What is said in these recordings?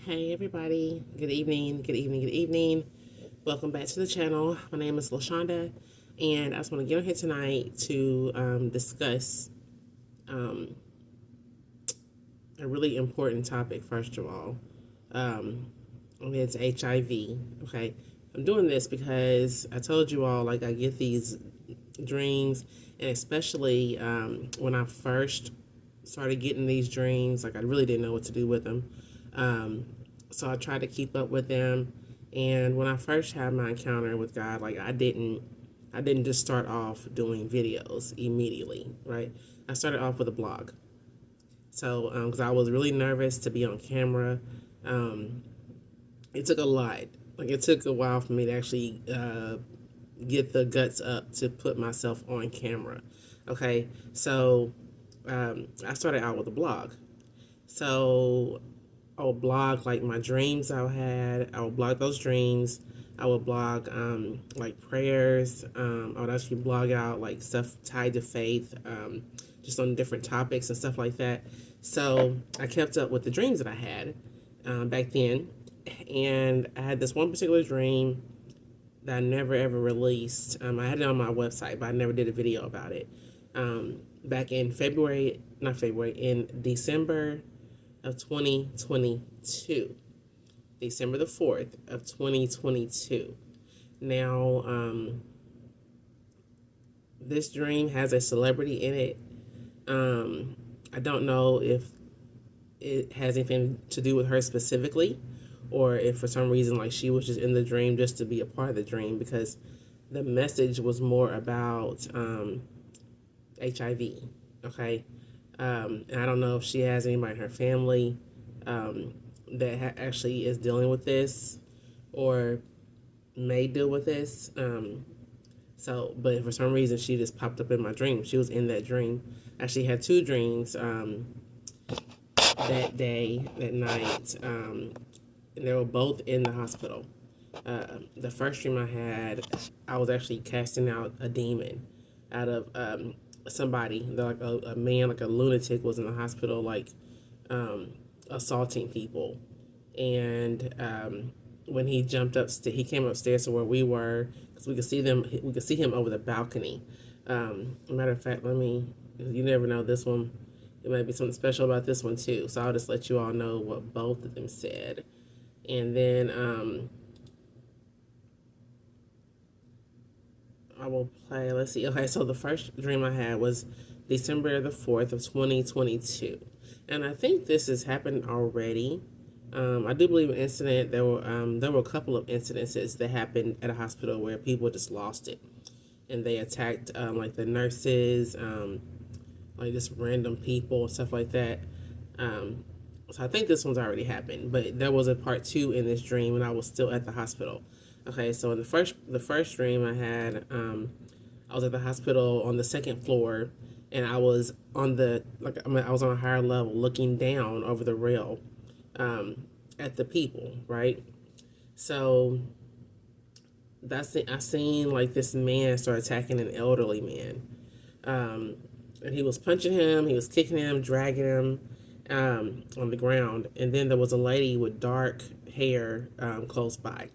Hey everybody, good evening, good evening, good evening. Welcome back to the channel. My name is LaShonda, and I just want to get on here tonight to discuss a really important topic, first of all. And it's HIV, okay? I'm doing this because I told you all, like, I get these dreams, and especially when I first started getting these dreams, like, I really didn't know what to do with them. So I tried to keep up with them. And when I first had my encounter with God, like I didn't just start off doing videos immediately, right? I started off with a blog. So because I was really nervous to be on camera, um, it took a lot. Like it took a while for me to actually get the guts up to put myself on camera. Okay, so I started out with a blog. So I would blog like my dreams I had. I would blog those dreams. I would blog like prayers. I would actually blog out like stuff tied to faith, just on different topics and stuff like that. So I kept up with the dreams that I had back then. And I had this one particular dream that I never ever released. I had it on my website, but I never did a video about it. Back in February, not February, in December of 2022, December the 4th of 2022. Now, this dream has a celebrity in it. I don't know if it has anything to do with her specifically, or if for some reason like she was just in the dream just to be a part of the dream, because the message was more about HIV. Okay, and I don't know if she has anybody in her family that actually is dealing with this or may deal with this. But for some reason, she just popped up in my dream. She was in that dream. I actually had two dreams that day, that night, and they were both in the hospital. The first dream I had, I was actually casting out a demon out of somebody. Like a man, like a lunatic, was in the hospital, like assaulting people. And when he jumped up, he came upstairs to where we were, because we could see them. We could see him over the balcony. Matter of fact, you never know, this one, it might be something special about this one too. So I'll just let you all know what both of them said. And then I will play, let's see. Okay, so the first dream I had was December the 4th of 2022. And I think this has happened already. I do believe an incident, there were a couple of incidences that happened at a hospital where people just lost it. And they attacked like the nurses, like just random people, stuff like that. So I think this one's already happened, but there was a part two in this dream, and I was still at the hospital. Okay, so in the first dream I had, I was at the hospital on the second floor, and I was on I was on a higher level, looking down over the rail, at the people, right? So I seen like this man start attacking an elderly man, and he was punching him, he was kicking him, dragging him on the ground, and then there was a lady with dark hair close by.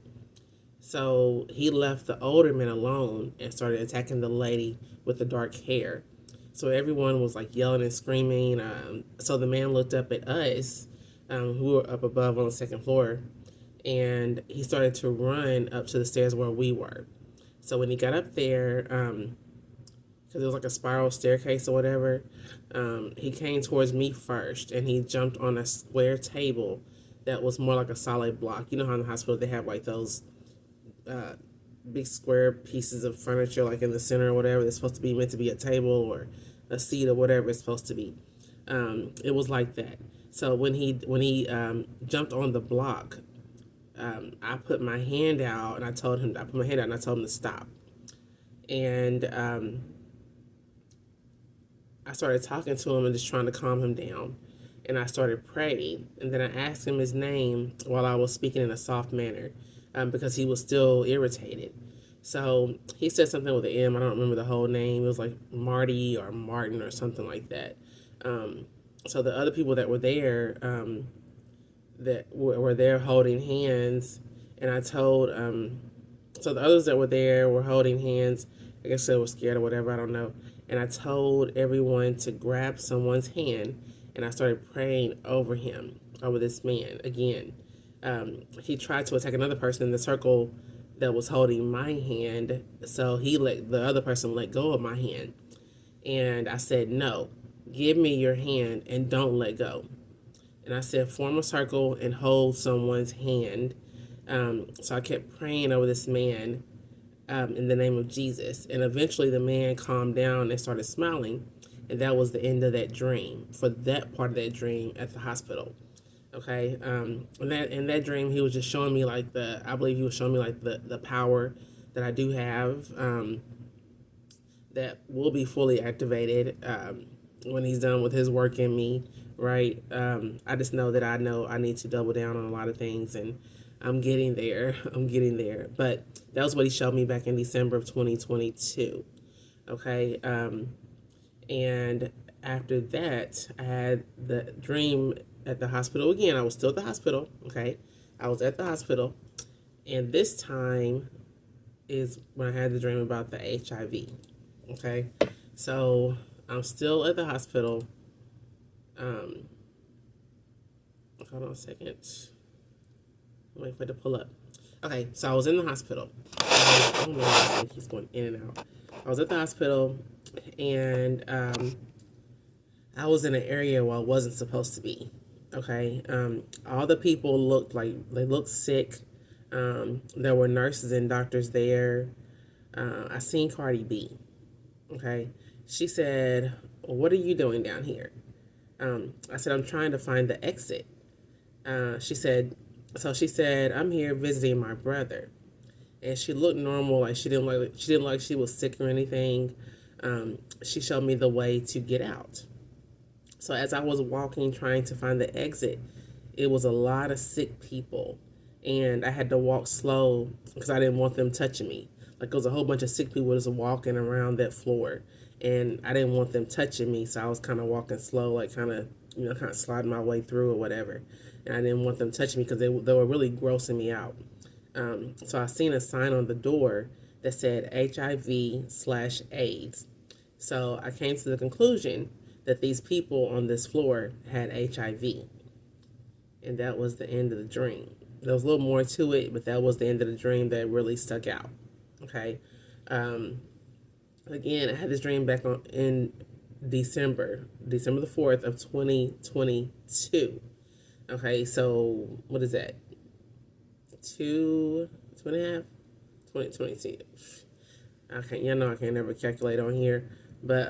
So he left the older man alone and started attacking the lady with the dark hair. So everyone was like yelling and screaming. So the man looked up at us, who were up above on the second floor, and he started to run up to the stairs where we were. So when he got up there, because it was like a spiral staircase or whatever, he came towards me first, and he jumped on a square table that was more like a solid block. You know how in the hospital they have like those big square pieces of furniture like in the center or whatever. It's supposed to be meant to be a table or a seat or whatever it's supposed to be. It was like that. So when he jumped on the block, I put my hand out and I told him to stop. And I started talking to him and just trying to calm him down. And I started praying. And then I asked him his name while I was speaking in a soft manner, because he was still irritated. So he said something with an M. I don't remember the whole name. It was like Marty or Martin or something like that. So the other people that were there, that were there holding hands, and I told so the others that were there were holding hands. I guess they were scared or whatever, I don't know. And I told everyone to grab someone's hand, and I started praying over him, over this man again. He tried to attack another person in the circle that was holding my hand, so the other person let go of my hand, and I said, "No, give me your hand and don't let go." And I said, "Form a circle and hold someone's hand." So I kept praying over this man in the name of Jesus. And eventually the man calmed down and started smiling. And that was the end of that dream, for that part of that dream at the hospital. Okay. In that dream, he was just showing me I believe he was showing me the power that I do have, that will be fully activated when he's done with his work in me. Right. I just know that I need to double down on a lot of things, and I'm getting there. I'm getting there. But that was what he showed me back in December of 2022. Okay. And after that, I had the dream at the hospital again. I was still at the hospital. Okay. I was at the hospital. And this time is when I had the dream about the HIV. Okay. So I'm still at the hospital. Hold on a second. Wait for it to pull up. Okay, so I was in the hospital. I don't know why this thing keeps going in and out. I was at the hospital, and I was in an area where I wasn't supposed to be. Okay, all the people looked sick. There were nurses and doctors there. I seen Cardi B. Okay, she said, "What are you doing down here?" I said, "I'm trying to find the exit." She said, "I'm here visiting my brother," and she looked normal, like she didn't like she was sick or anything. She showed me the way to get out. So as I was walking, trying to find the exit, it was a lot of sick people, and I had to walk slow because I didn't want them touching me. Like, there was a whole bunch of sick people just walking around that floor, and I didn't want them touching me, so I was kind of walking slow, like kind of sliding my way through or whatever. And I didn't want them touching me because they were really grossing me out. So I seen a sign on the door that said HIV/AIDS. So I came to the conclusion that these people on this floor had HIV. And that was the end of the dream. There was a little more to it, but that was the end of the dream that really stuck out. Okay. Again, I had this dream back in December the 4th of 2022. Okay, so what is that? Two and a half? 2022. I can't never calculate on here. But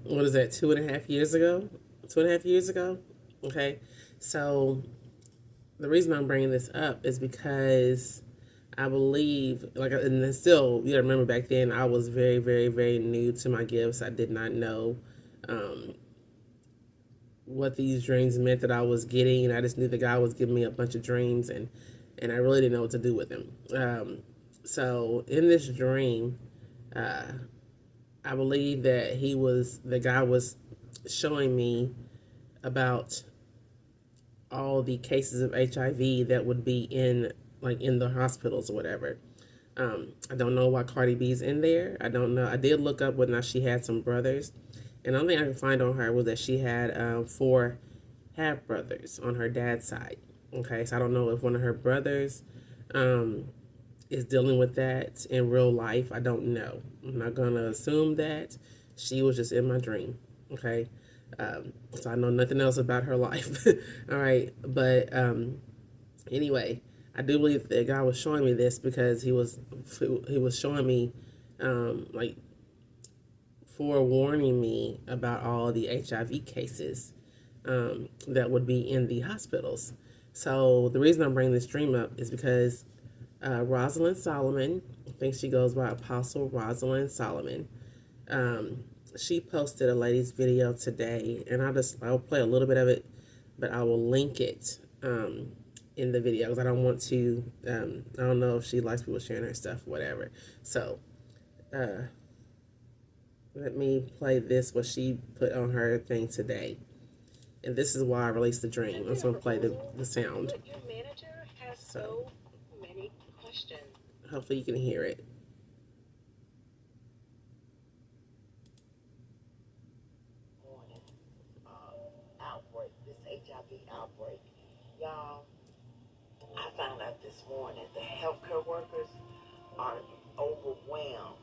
what is that, 2.5 years ago? 2.5 years ago? Okay, so the reason I'm bringing this up is because I believe, and then still, you gotta remember back then, I was very, very, very new to my gifts. I did not know what these dreams meant that I was getting. I just knew the guy was giving me a bunch of dreams, and I really didn't know what to do with them. So in this dream, I believe that the guy was showing me about all the cases of HIV that would be in the hospitals or whatever. I don't know why Cardi B's in there. I don't know. I did look up whether or not she had some brothers. And the only thing I could find on her was that she had 4 half brothers on her dad's side. Okay, so I don't know if one of her brothers is dealing with that in real life. I don't know. I'm not going to assume that. She was just in my dream. Okay, so I know nothing else about her life. All right, but anyway, I do believe that God was showing me this because he was showing me forewarning me about all the HIV cases that would be in the hospitals. So the reason I'm bringing this dream up is because Rosalind Solomon, I think she goes by Apostle Rosalind Solomon, she posted a lady's video today, and I'll play a little bit of it, but I will link it in the video because I don't want to, I don't know if she likes people sharing her stuff, whatever. So let me play this, what she put on her thing today. And this is why I released the dream. I'm just going to play the sound. But your manager has so many questions. Hopefully you can hear it. Outbreak, this HIV outbreak. Y'all, I found out this morning the healthcare workers are overwhelmed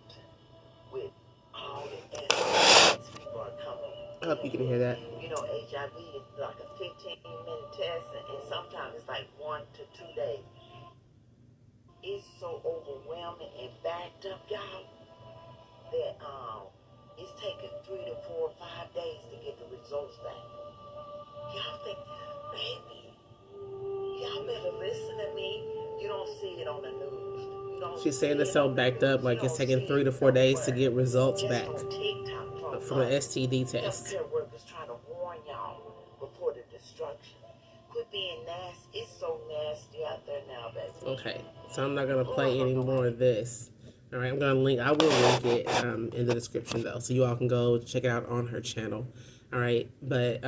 with all the estimates people are coming. I hope you can hear that. You know, HIV is like a 15-minute test, and sometimes it's like 1 to 2 days. It's so overwhelming and backed up, y'all, that it's taking 3 to 4 or 5 days to get the results back. Y'all think, baby, y'all better listen to me. You don't see it on the news. You don't She's saying it's so backed up, like it's taking 3 to 4 days to get results back from an STD test. Healthcare workers trying to warn y'all before the destruction. Quit being nasty. It's so nasty out there now, baby. Okay, so I'm not gonna play any more of this. All right, I'm gonna link. I will link it in the description though, so you all can go check it out on her channel. All right, but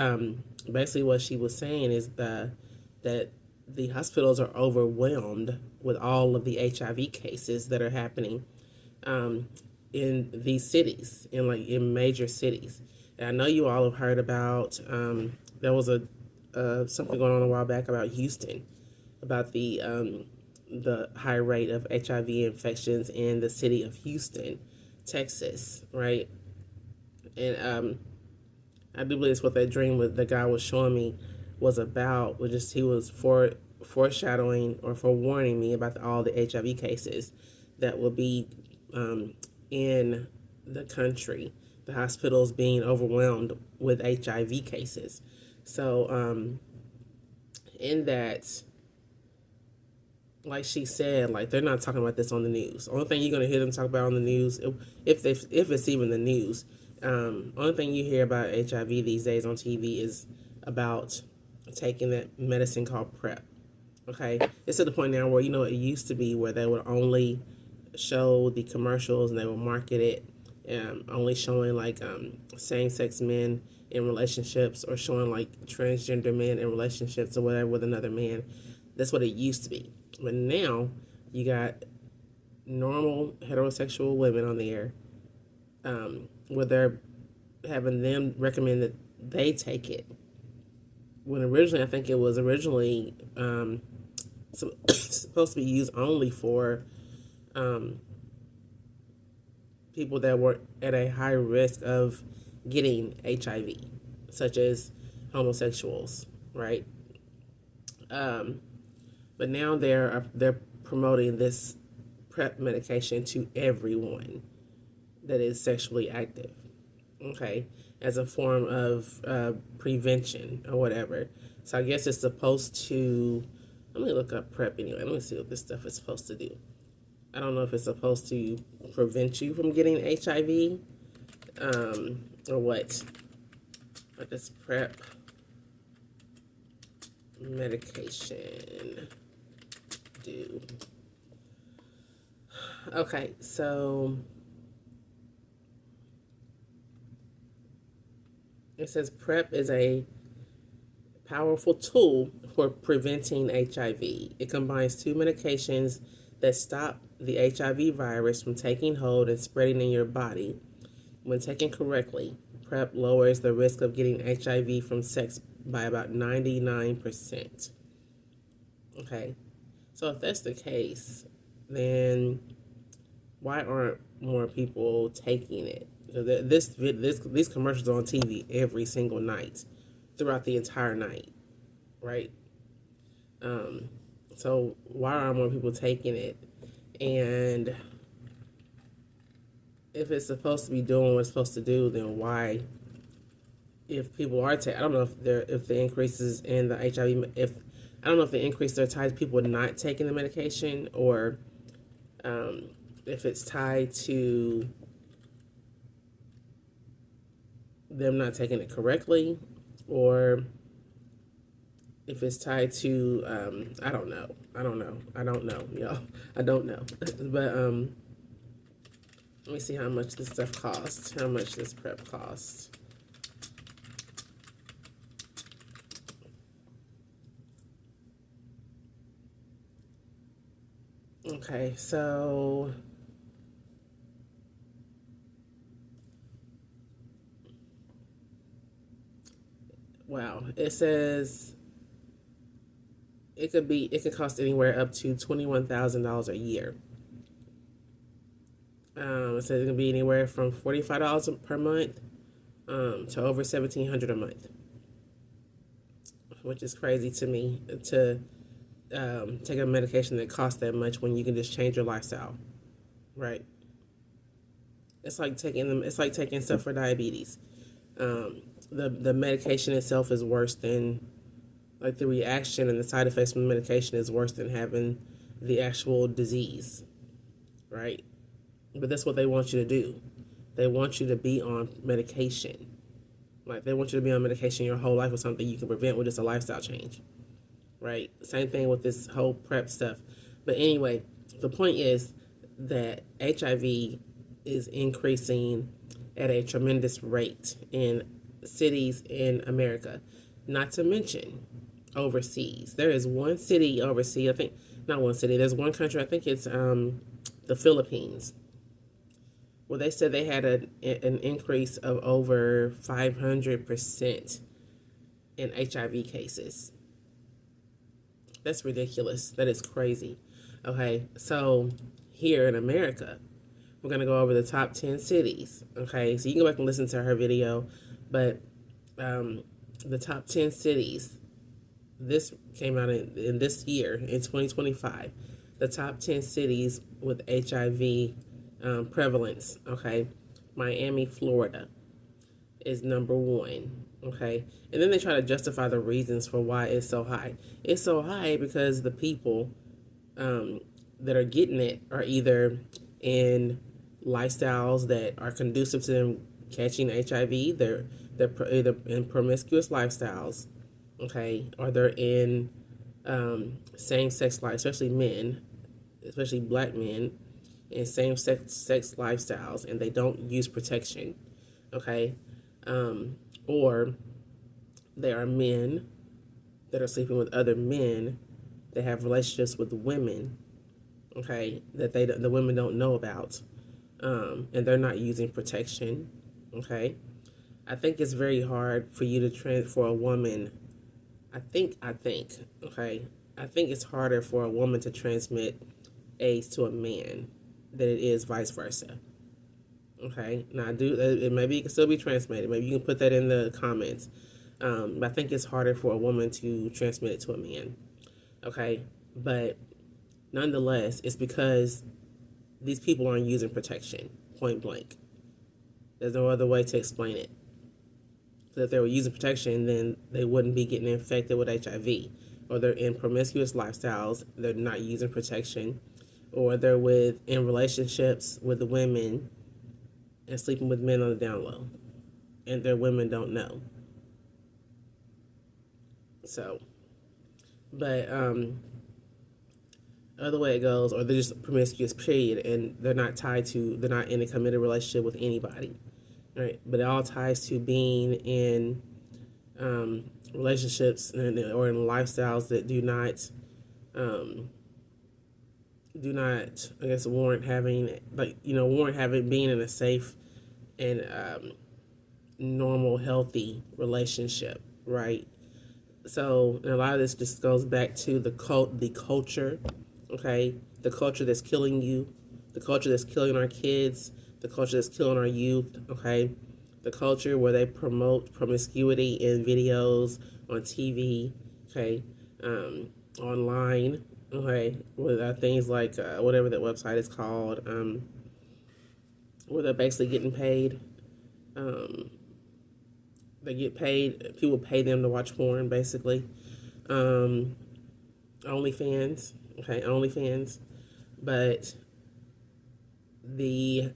basically what she was saying is that the hospitals are overwhelmed with all of the HIV cases that are happening in these cities, in major cities. And I know you all have heard about there was a something going on a while back about Houston, about the high rate of HIV infections in the city of Houston, Texas, right? And I do believe it's what that dream the guy was showing me was about. Was just he was foreshadowing or forewarning me about all the HIV cases that will be in the country, the hospitals being overwhelmed with HIV cases. So in that, like she said, like they're not talking about this on the news. Only thing you're gonna hear them talk about on the news, if it's even the news, only thing you hear about HIV these days on TV is about taking that medicine called PrEP. Okay, it's to the point now where it used to be where they would only show the commercials and they would market it, only showing like same-sex men in relationships or showing like transgender men in relationships or whatever with another man. That's what it used to be. But now you got normal heterosexual women on there, where they're having them recommend that they take it. When originally, I think it was originally supposed to be used only for people that were at a high risk of getting HIV, such as homosexuals, right? But now they're promoting this PrEP medication to everyone that is sexually active, okay, as a form of prevention or whatever. So I guess it's supposed to. Let me look up PrEP anyway. Let me see what this stuff is supposed to do. I don't know if it's supposed to prevent you from getting HIV, or what. What does PrEP medication do? Okay, so it says PrEP is a powerful tool for preventing HIV. It combines two medications that stop the HIV virus from taking hold and spreading in your body. When taken correctly, PrEP lowers the risk of getting HIV from sex by about 99%. Okay, so if that's the case, then why aren't more people taking it? These commercials are on TV every single night, throughout the entire night, right? So why aren't more people taking it? And if it's supposed to be doing what it's supposed to do, then why? If people are taking, I don't know if the increases in the HIV, I don't know if the increase are tied to people not taking the medication, or if it's tied to them not taking it correctly, or if it's tied to I don't know, y'all. I don't know. But let me see how much this stuff costs. How much this PrEP costs. Okay, so wow, it says it could cost anywhere up to $21,000 a year. It says it can be anywhere from $45 per month to over $1,700 a month, which is crazy to me to take a medication that costs that much when you can just change your lifestyle, right? It's like taking them. It's like taking stuff for diabetes. The medication itself is worse than like the reaction and the side effects from the medication is worse than having the actual disease, right? But that's what they want you to do. They want you to be on medication. Like they want you to be on medication your whole life with something you can prevent with just a lifestyle change, right? Same thing with this whole PrEP stuff. But anyway, the point is that HIV is increasing at a tremendous rate in cities in America, not to mention overseas. There is one city overseas, I think, not one city, there's one country, I think it's the Philippines, where they said they had an increase of over 500% in HIV cases. That's ridiculous. That is crazy. Okay, so here in America, we're going to go over the top 10 cities. Okay, so you can go back and listen to her video, but the top 10 cities, this came out in this year, in 2025. The top 10 cities with HIV prevalence. Okay, Miami, Florida is number one. Okay, and then they try to justify the reasons for why it's so high. It's so high because the people that are getting it are either in lifestyles that are conducive to them catching HIV. They're either in promiscuous lifestyles, okay, or they're in same sex life, especially men, especially black men, in same sex lifestyles, and they don't use protection, okay, or there are men that are sleeping with other men that have relationships with women, okay, that the women don't know about, and they're not using protection, okay. I think it's very hard for you to for a woman. Okay. I think it's harder for a woman to transmit AIDS to a man than it is vice versa. Okay. Now, maybe it can still be transmitted. Maybe you can put that in the comments. But I think it's harder for a woman to transmit it to a man. Okay. But nonetheless, it's because these people aren't using protection, point blank. There's no other way to explain it. So if they were using protection, then they wouldn't be getting infected with HIV. Or they're in promiscuous lifestyles, they're not using protection, or they're in relationships with the women and sleeping with men on the down low, and their women don't know. So, but other way it goes, or they're just promiscuous period, and they're not in a committed relationship with anybody, right? But it all ties to being in relationships or in lifestyles that do not I guess warrant having being in a safe and normal healthy relationship, right? So and a lot of this just goes back to the culture, okay, the culture that's killing you, the culture that's killing our kids, the culture that's killing our youth, okay, the culture where they promote promiscuity in videos, on TV, okay, online, okay, with things like whatever that website is called, where they're basically getting paid. They get paid. People pay them to watch porn, basically. OnlyFans, okay, OnlyFans, but the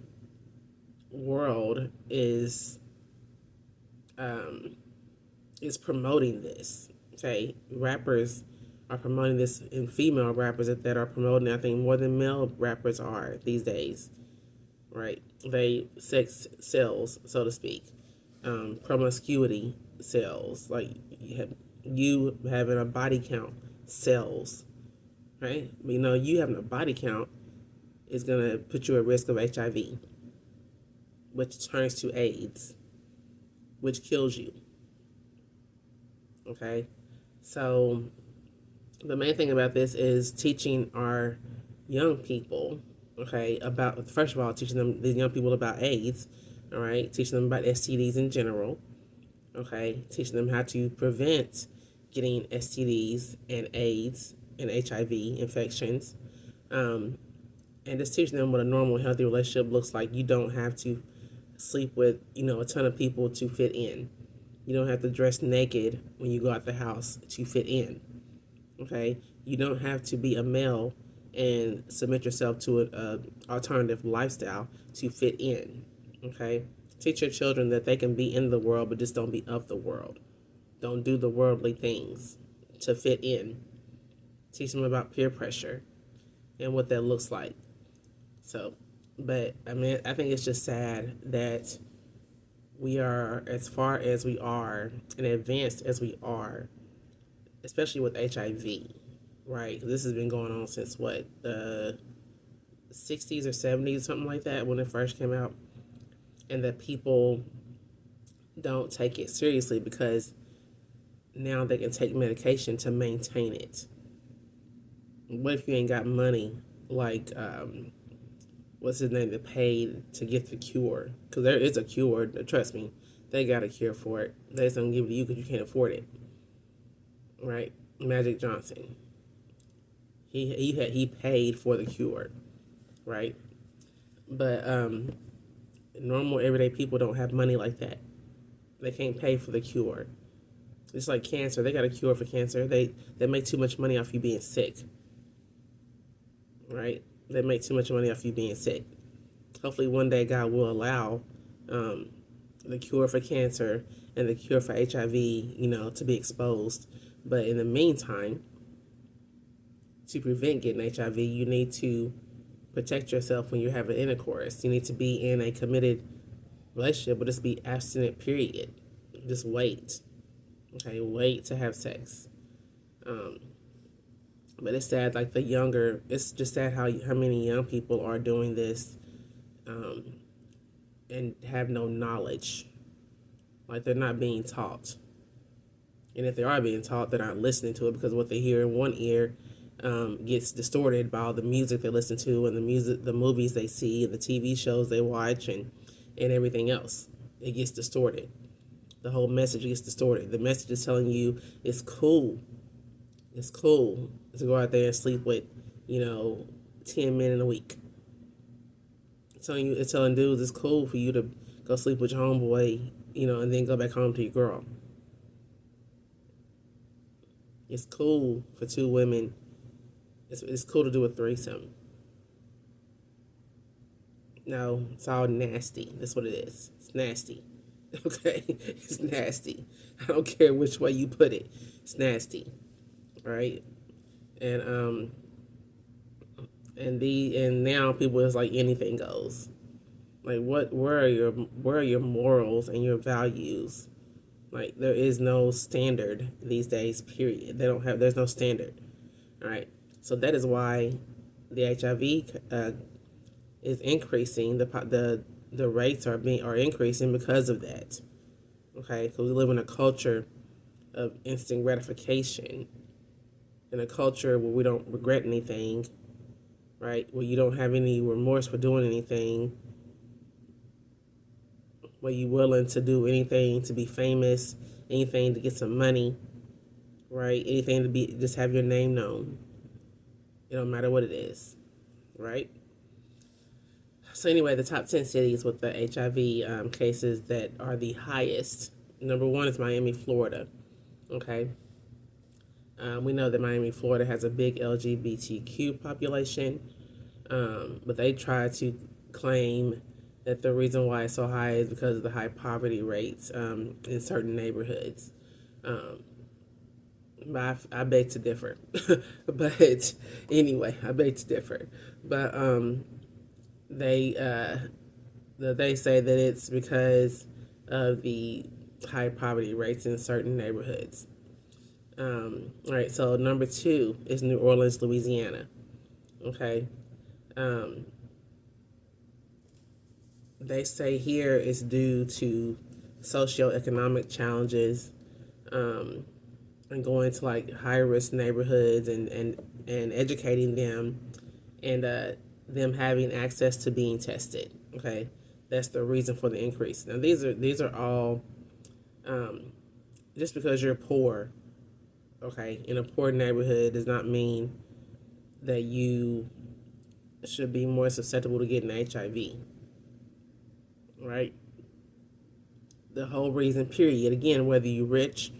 world is promoting this. Okay, rappers are promoting this, and female rappers that are promoting it, I think more than male rappers are these days. Right? Sex sells, so to speak. Promiscuity sells. Like you having a body count sells. right? You know, you having a body count is going to put you at risk of HIV, which turns to AIDS, which kills you. Okay? So, the main thing about this is teaching our young people, okay, about, first of all, teaching them, the young people about AIDS, all right, teaching them about STDs in general, okay, teaching them how to prevent getting STDs and AIDS and HIV infections, and just teaching them what a normal, healthy relationship looks like. You don't have to sleep with, you know, a ton of people to fit in. You don't have to dress naked when you go out the house to fit in. Okay, you don't have to be a male and submit yourself to an alternative lifestyle to fit in. Okay, teach your children that they can be in the world, but just don't be of the world. Don't do the worldly things to fit in. Teach them about peer pressure and what that looks like. So, but I mean, I think it's just sad that we are as far as we are and advanced as we are, especially with HIV, right? This has been going on since what, the 60s or 70s, something like that, when it first came out, and that people don't take it seriously because now they can take medication to maintain it. What if you ain't got money, like, what's his name, that paid to get the cure? Because there is a cure, trust me, they got a cure for it. They just don't give it to you because you can't afford it, right? Magic Johnson. He paid for the cure, right? But normal everyday people don't have money like that. They can't pay for the cure. It's like cancer. They got a cure for cancer. They make too much money off you being sick, right? They make too much money off you being sick. Hopefully one day God will allow the cure for cancer and the cure for HIV, you know, to be exposed. But in the meantime, to prevent getting HIV, you need to protect yourself when you're having intercourse. You need to be in a committed relationship, but just be abstinent, period. Just wait. Okay, wait to have sex. But it's sad, like it's just sad how many young people are doing this and have no knowledge. Like they're not being taught. And if they are being taught, they're not listening to it because what they hear in one ear gets distorted by all the music they listen to and the movies they see and the TV shows they watch and everything else. It gets distorted. The whole message gets distorted. The message is telling you it's cool. It's cool to go out there and sleep with, 10 men in a week. It's telling dudes it's cool for you to go sleep with your homeboy, and then go back home to your girl. It's cool for two women. It's cool to do a threesome. No, it's all nasty. That's what it is. It's nasty. Okay? It's nasty. I don't care which way you put it. It's nasty. Right? And now people is like anything goes. Like where are your morals and your values? Like there is no standard these days, period. There's no standard. All right. So that is why the HIV is increasing. The rates are increasing because of that. Okay, because we live in a culture of instant gratification, in a culture where we don't regret anything, right? Where you don't have any remorse for doing anything, where you're willing to do anything to be famous, anything to get some money, right? Anything to just have your name known. It don't matter what it is, right? So anyway, the top 10 cities with the HIV cases that are the highest. Number 1 is Miami, Florida. Okay. We know that Miami, Florida has a big LGBTQ population, but they try to claim that the reason why it's so high is because of the high poverty rates in certain neighborhoods. But I beg to differ. But anyway, I beg to differ. But they say that it's because of the high poverty rates in certain neighborhoods. All right, so number two is New Orleans, Louisiana. Okay. Um, they say here it's due to socioeconomic challenges, um, and going to like high risk neighborhoods and educating them, and them having access to being tested. Okay, that's the reason for the increase. Now these are all, um, just because you're poor, okay, in a poor neighborhood does not mean that you should be more susceptible to getting HIV, right? The whole reason, period, again, whether you're rich,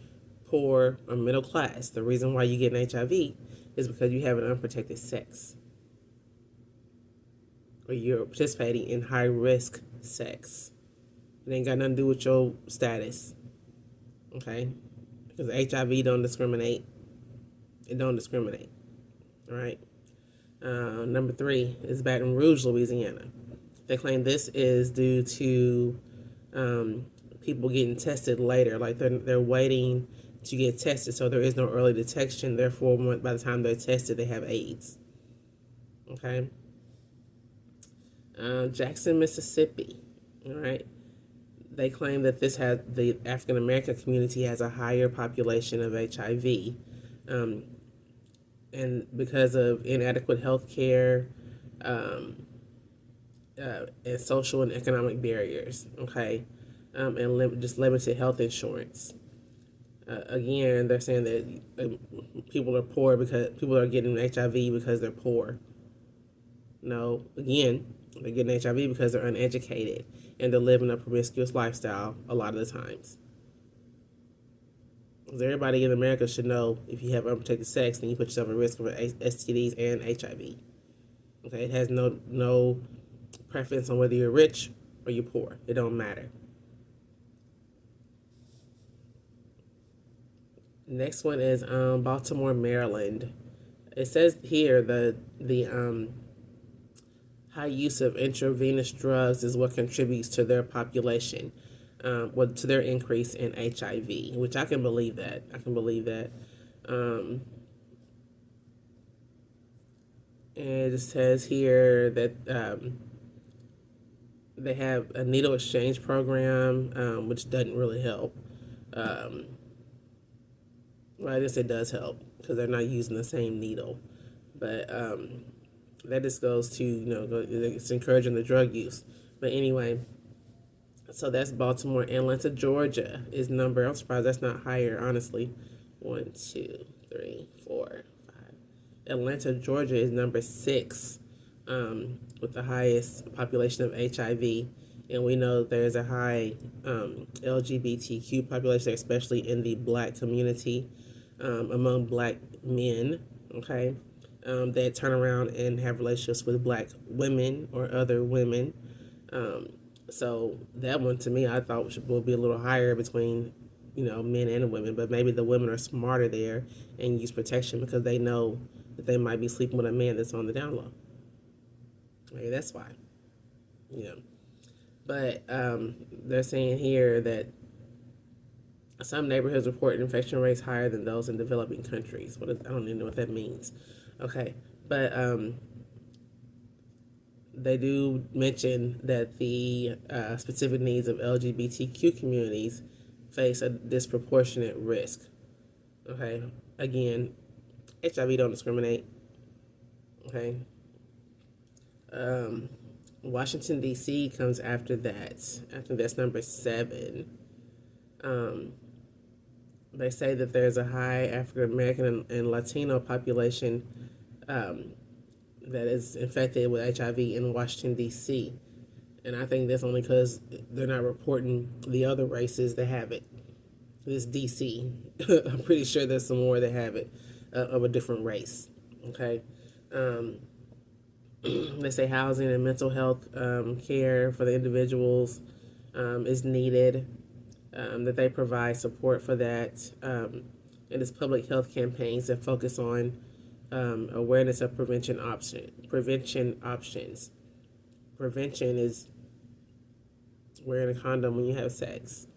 poor, or middle class, the reason why you get an HIV is because you have an unprotected sex or you're participating in high risk sex. It ain't got nothing to do with your status, okay? Because HIV don't discriminate. It don't discriminate, all right? Number three is Baton Rouge, Louisiana. They claim this is due to, people getting tested later. Like they're waiting to get tested, so there is no early detection. Therefore, by the time they're tested, they have AIDS. Okay. Jackson, Mississippi. All right. They claim that the African American community has a higher population of HIV, um, and because of inadequate health care, um, and social and economic barriers. Okay, and just limited health insurance. Again, they're saying that, people are poor because people are getting HIV because they're poor. No, again, they're getting HIV because they're uneducated and they're living a promiscuous lifestyle a lot of the times. Because everybody in America should know if you have unprotected sex, then you put yourself at risk for STDs and HIV. Okay, it has no preference on whether you're rich or you're poor. It don't matter. Next one is, Baltimore, Maryland. It says here the high use of intravenous drugs is what contributes to their population, to their increase in HIV, which I can believe that. I can believe that. And it says here that, they have a needle exchange program, which doesn't really help. Um, well, I guess it does help because they're not using the same needle, but, that just goes to, it's encouraging the drug use. But anyway, so that's Baltimore. Atlanta, Georgia is number. I'm surprised that's not higher, honestly. 1, 2, 3, 4, 5. Atlanta, Georgia is number 6, with the highest population of HIV. And we know there's a high, LGBTQ population, especially in the black community, among black men, okay, that turn around and have relationships with black women or other women. So that one, to me, I thought will be a little higher between, men and women, but maybe the women are smarter there and use protection because they know that they might be sleeping with a man that's on the down low. Maybe that's why, you know. But, they're saying here that some neighborhoods report infection rates higher than those in developing countries. I don't even know what that means. Okay, but, they do mention that the, specific needs of LGBTQ communities face a disproportionate risk. Okay, again, HIV don't discriminate. Okay, Washington D.C. comes after that. I think that's number 7. Um, they say that there's a high African American and Latino population, that is infected with HIV in Washington D.C. And I think that's only because they're not reporting the other races that have it. This D.C. I'm pretty sure there's some more that have it, of a different race. Okay. They say housing and mental health, care for the individuals, is needed, that they provide support for that. And it's public health campaigns that focus on, awareness of prevention options. Prevention is wearing a condom when you have sex.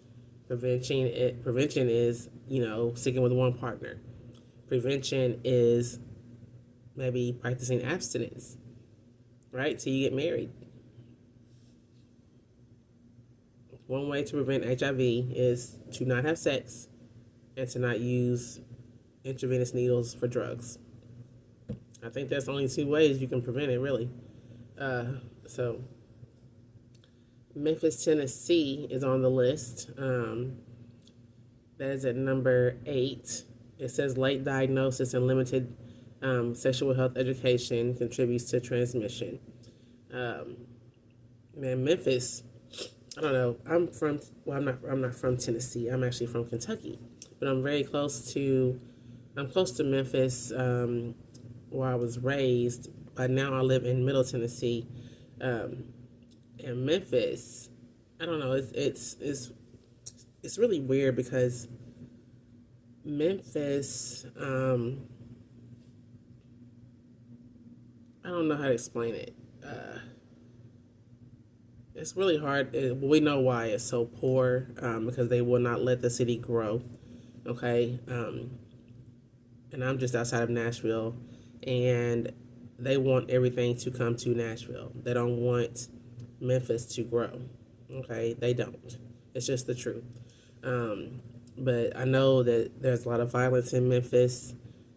Prevention is, sticking with one partner. Prevention is maybe practicing abstinence, right? Till you get married. One way to prevent HIV is to not have sex and to not use intravenous needles for drugs. I think that's only two ways you can prevent it, really. So, Memphis, Tennessee is on the list. That is at number 8. It says late diagnosis and limited sexual health education contributes to transmission. Memphis. I don't know. I'm not from Tennessee. I'm actually from Kentucky, but I'm very close to. I'm close to Memphis, where I was raised. But now I live in Middle Tennessee, and Memphis. I don't know. It's really weird because Memphis. I don't know how to explain it. It's really hard. We know why it's so poor, because they will not let the city grow. Okay. And I'm just outside of Nashville, and they want everything to come to Nashville. They don't want Memphis to grow. Okay. They don't. It's just the truth. But I know that there's a lot of violence in Memphis.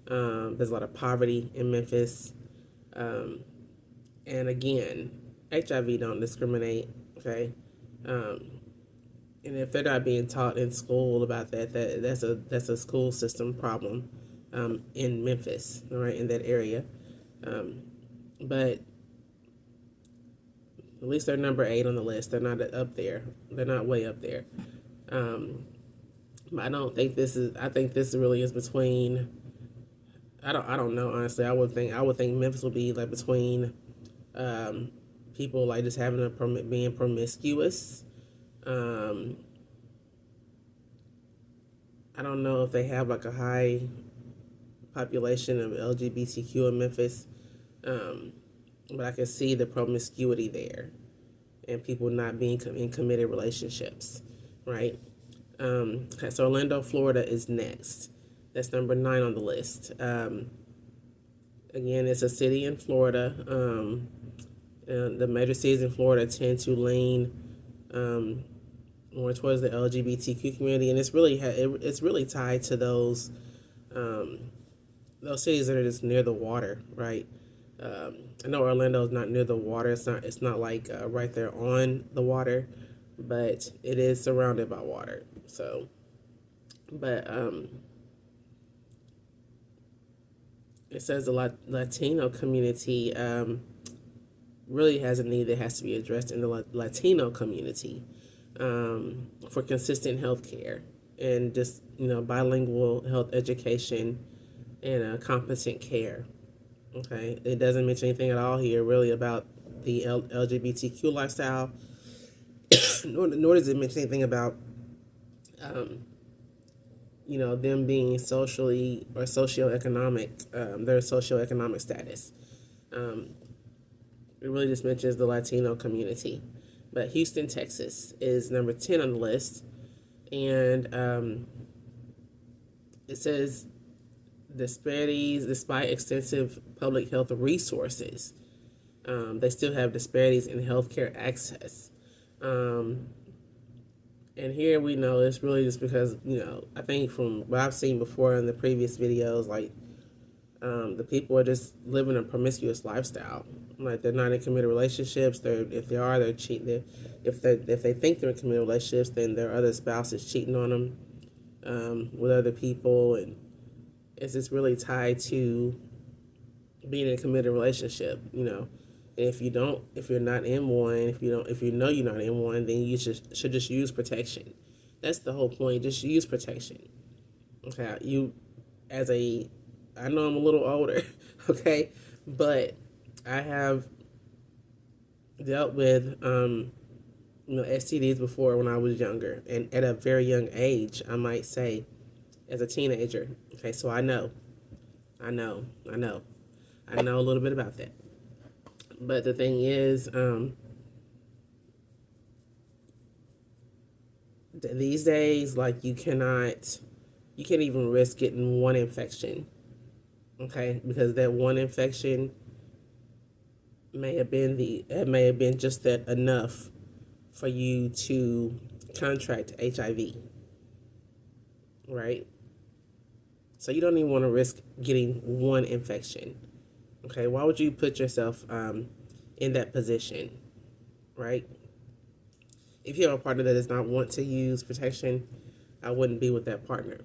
There's a lot of poverty in Memphis. And again, HIV don't discriminate, okay? And if they're not being taught in school about that's a school system problem in Memphis, all right, in that area. But at least they're number 8 on the list. They're not up there. They're not way up there. I don't think this is. I think this really is between. I don't know, honestly. I would think Memphis would be like between people like just having being promiscuous. I don't know if they have like a high population of LGBTQ in Memphis, but I can see the promiscuity there and people not being in committed relationships, right? Okay, so Orlando, Florida is next. That's number 9 on the list. Again, it's a city in Florida. And the major cities in Florida tend to lean more towards the LGBTQ community, and it's really tied to those cities that are just near the water, right? I know Orlando is not near the water. It's not like right there on the water, but it is surrounded by water. So, but it says the Latino community really has a need that has to be addressed in the Latino community for consistent health care and just, bilingual health education and competent care. Okay, it doesn't mention anything at all here really about the LGBTQ lifestyle, nor does it mention anything about them being socially or socioeconomic, their socioeconomic status. It really just mentions the Latino community. But Houston, Texas is number 10 on the list. And it says disparities, despite extensive public health resources, they still have disparities in healthcare access. And here we know it's really just because, I think from what I've seen before in the previous videos, like the people are just living a promiscuous lifestyle. Like they're not in committed relationships. If they're cheating. If they think they're in committed relationships, then their other spouse is cheating on them with other people, and it's just really tied to being in a committed relationship. And if you're not in one, if you know you're not in one, then you should just use protection. That's the whole point. Just use protection. Okay, I know I'm a little older, okay, but I have dealt with STDs before when I was younger, and at a very young age, I might say, as a teenager. Okay, so I know a little bit about that. But the thing is, These days, like you can't even risk getting one infection, okay? Because that one infection it may have been just that enough for you to contract HIV, right? So you don't even want to risk getting one infection. Okay, why would you put yourself in that position, right? If you have a partner that does not want to use protection, I wouldn't be with that partner.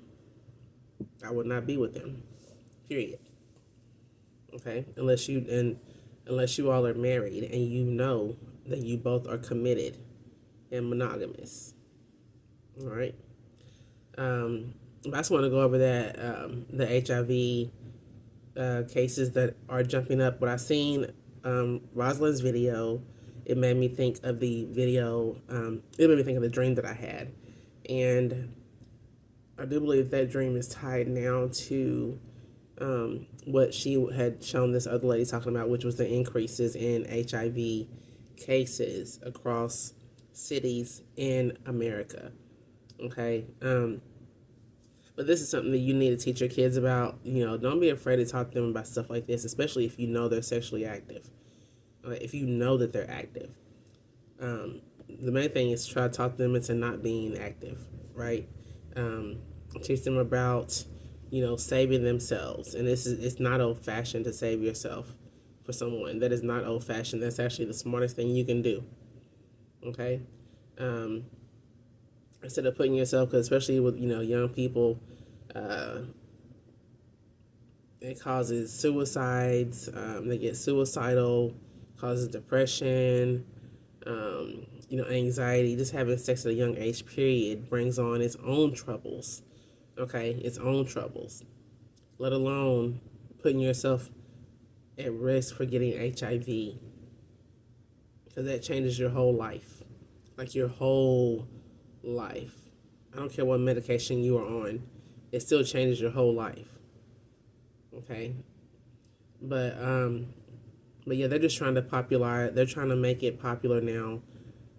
I would not be with them. Period. Okay, unless you all are married and you know that you both are committed and monogamous. All right. I just want to go over that the HIV cases that are jumping up. When I seen Rosalind's video, it made me think of the video. It made me think of the dream that I had, and I do believe that dream is tied now to what she had shown this other lady talking about, which was the increases in HIV cases across cities in America. Okay. But this is something that you need to teach your kids about. Don't be afraid to talk to them about stuff like this, especially if you know they're sexually active. If you know that they're active. The main thing is try to talk them into not being active, right? Teach them about, saving themselves. And it's not old fashioned to save yourself for someone. That is not old fashioned. That's actually the smartest thing you can do. Okay? Instead of putting yourself, cause especially with young people, it causes suicides. They get suicidal, causes depression, anxiety. Just having sex at a young age, period, brings on its own troubles. Okay, its own troubles. Let alone putting yourself at risk for getting HIV, because that changes your whole life, like your whole life. I don't care what medication you are on, it still changes your whole life. Okay, but yeah, they're just trying to they're trying to make it popular now.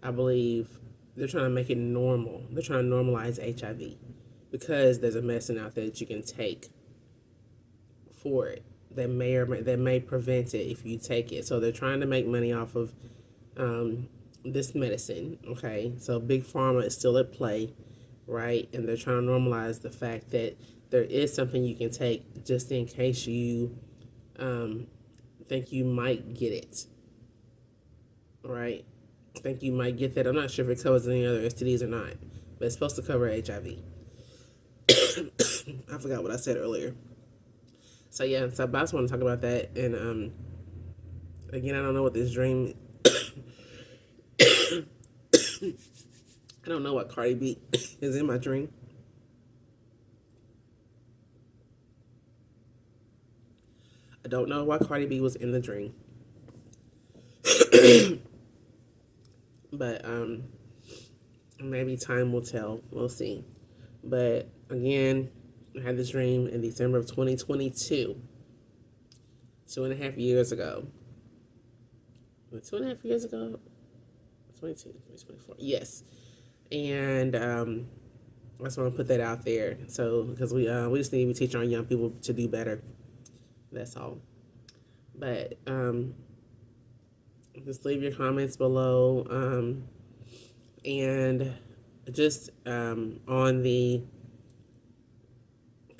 I believe they're trying to make it normal. They're trying to normalize HIV because there's a medicine out there that you can take for it that may prevent it if you take it. So they're trying to make money off of this medicine. Okay, so big pharma is still at play, right? And they're trying to normalize the fact that there is something you can take just in case you think you might get it, right? Think you might get that. I'm not sure if it covers any other STDs or not, but it's supposed to cover HIV. I forgot what I said earlier. So yeah, so I just want to talk about that. And again, I don't know what this dream. I don't know what Cardi B is in my dream. I don't know why Cardi B was in the dream. But maybe time will tell. We'll see. But again, I had this dream in December of 2022, 2.5 years ago. 2.5 years ago? 22, 24. Yes. And I just want to put that out there. So, because we just need to be teaching our young people to do better. That's all. But just leave your comments below. And just on the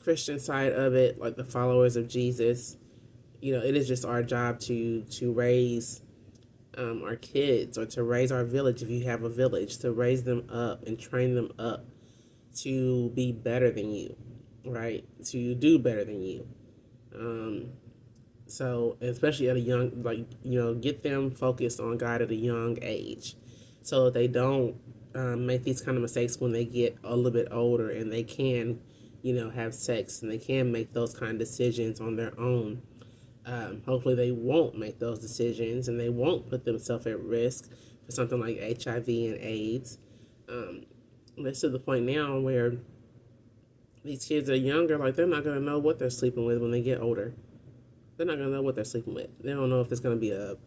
Christian side of it, like the followers of Jesus, it is just our job to raise our kids, or to raise our village, if you have a village, to raise them up and train them up to be better than you, right? To do better than you. So especially at a young, get them focused on God at a young age, so they don't make these kind of mistakes when they get a little bit older and they can, have sex, and they can make those kind of decisions on their own. Hopefully they won't make those decisions and they won't put themselves at risk for something like HIV and AIDS. It's to the point now where these kids are younger, like they're not going to know what they're sleeping with when they get older. They're not going to know what they're sleeping with. They don't know if it's going to be a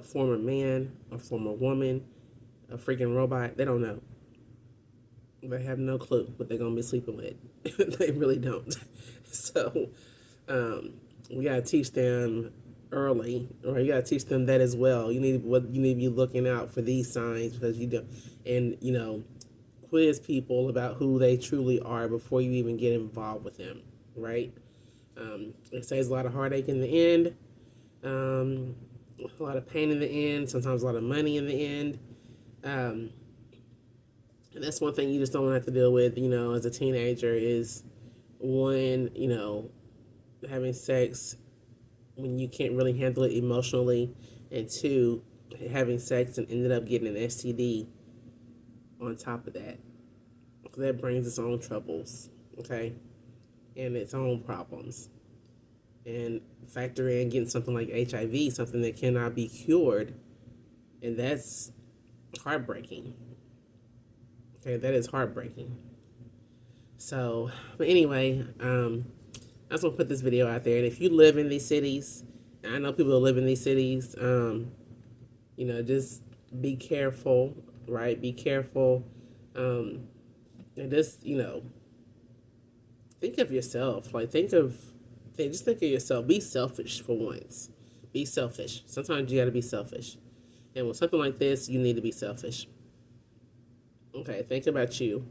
former man, a former woman, a freaking robot. They don't know. They have no clue what they're gonna be sleeping with. They really don't. So um, we gotta teach them early, or you gotta teach them that as well. You need to be looking out for these signs because you do, and quiz people about who they truly are before you even get involved with them. Right? It saves a lot of heartache in the end, a lot of pain in the end, sometimes a lot of money in the end. Um, and that's one thing you just don't have to deal with, as a teenager is one, having sex when you can't really handle it emotionally, and two, having sex and ended up getting an STD on top of that. That brings its own troubles, okay, and its own problems. And factor in getting something like HIV, something that cannot be cured, and that's heartbreaking. Okay, that is heartbreaking. So, but anyway, I just want to put this video out there. And if you live in these cities, and I know people who live in these cities, just be careful, right? Be careful. And just, think of yourself. Just think of yourself. Be selfish for once. Be selfish. Sometimes you got to be selfish. And with something like this, you need to be selfish. Okay, think about you.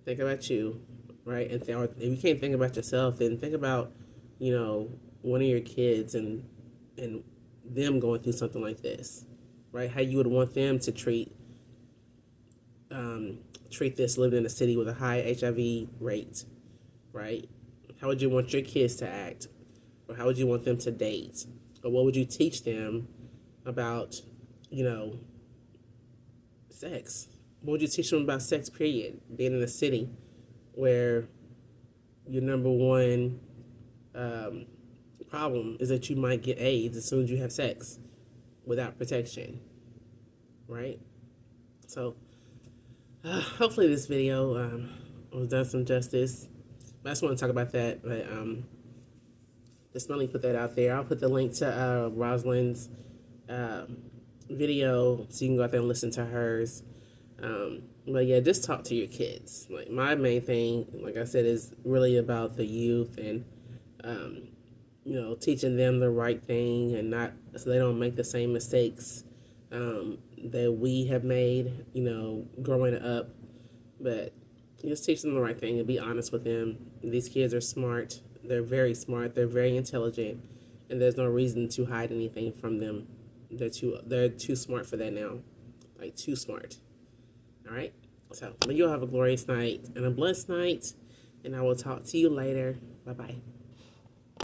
Think about you, right? And if you can't think about yourself, then think about, one of your kids and them going through something like this, right? How you would want them to treat this living in a city with a high HIV rate, right? How would you want your kids to act, or how would you want them to date, or what would you teach them about, sex? What would you teach them about sex? Period. Being in a city where your number one problem is that you might get AIDS as soon as you have sex without protection, right? So hopefully this video was done some justice. But I just want to talk about that. But just let me put that out there. I'll put the link to Rosalind's video so you can go out there and listen to hers. But yeah, just talk to your kids. Like, my main thing, like I said, is really about the youth and teaching them the right thing, and not so they don't make the same mistakes that we have made, growing up. But just teach them the right thing and be honest with them. These kids are smart. They're very smart. They're very intelligent, and there's no reason to hide anything from them. They're too smart for that now, like too smart. All right. So, but you'll have a glorious night and a blessed night, and I will talk to you later. Bye bye.